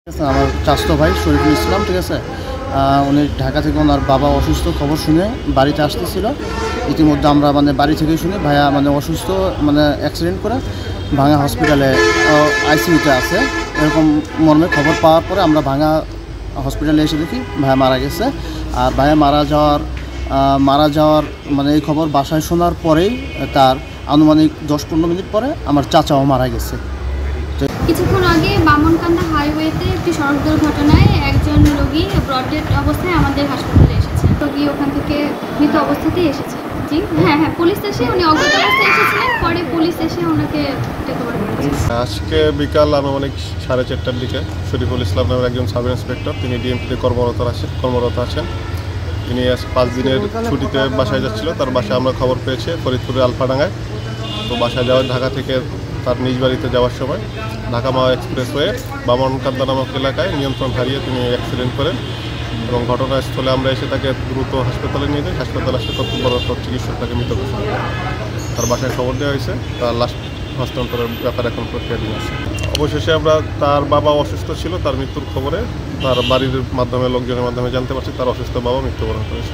আমার চাচাতো ভাই শরীফুল ইসলাম, ঠিক আছে। উনি ঢাকা থেকে ওনার বাবা অসুস্থ খবর শুনে বাড়িতে আসতেছিল। ইতিমধ্যে আমরা বাড়ি থেকেই শুনি ভাইয়া অসুস্থ, অ্যাক্সিডেন্ট করে ভাঙা হসপিটালে আইসিইউতে আছে, এরকম মর্মে খবর পাওয়ার পরে আমরা ভাঙা হসপিটালে এসে দেখি ভাইয়া মারা গেছে। আর ভাইয়া মারা যাওয়ার এই খবর বাসায় শোনার পরেই তার আনুমানিক 10-15 মিনিট পরে আমার চাচাও মারা গেছে। কিছুক্ষণ আগে বামনকান্দা হাইওয়েতে একটি সড়ক দুর্ঘটনায় একজন রোগী ব্রড ডেড অবস্থায় আমাদের হাসপাতালে এসেছে। রোগী ওখান থেকে মৃত অবস্থাতেই এসেছে। জি হ্যাঁ, পুলিশ এসে উনি অজ্ঞাত অবস্থায় এসেছিলেন, পরে পুলিশ এসে ওনাকে টেক ওভার করেছে। আজকে বিকাল আনুমানিক 4:30টার দিকে শরীফুল ইসলাম নামের একজন সাব ইন্সপেক্টর, তিনি ডিএমপিতে কর্মরত আছেন। তিনি 5 দিনের ছুটিতে বাসায় যাচ্ছিল। তার বাসায় আমরা খবর পেয়েছি ফরিদপুরের আলফাডাঙ্গায়। তো বাসায় ঢাকা থেকে তার নিজ বাড়িতে যাওয়ার সময় ঢাকা মাওয়া এক্সপ্রেসওয়ে বামনকান্দা নামক এলাকায় নিয়ন্ত্রণ হারিয়ে তিনি অ্যাক্সিডেন্ট করেন এবং ঘটনাস্থলে আমরা এসে তাকে দ্রুত হাসপাতালে নিয়ে যাই। হাসপাতালে আসলে কর্তব্যরত চিকিৎসক তাকে মৃত ঘোষণা করেন। তার বাসায় খবর দেওয়া হয়েছে, তার লাশ হস্তান্তরের ব্যাপারে এখন প্রক্রিয়াধীন আছে। অবশেষে আমরা তার বাবা অসুস্থ ছিল, তার মৃত্যুর খবরে তার বাড়ির মাধ্যমে লোকজনের মাধ্যমে জানতে পারছি তার অসুস্থ বাবা মৃত্যুবরণ করেছে।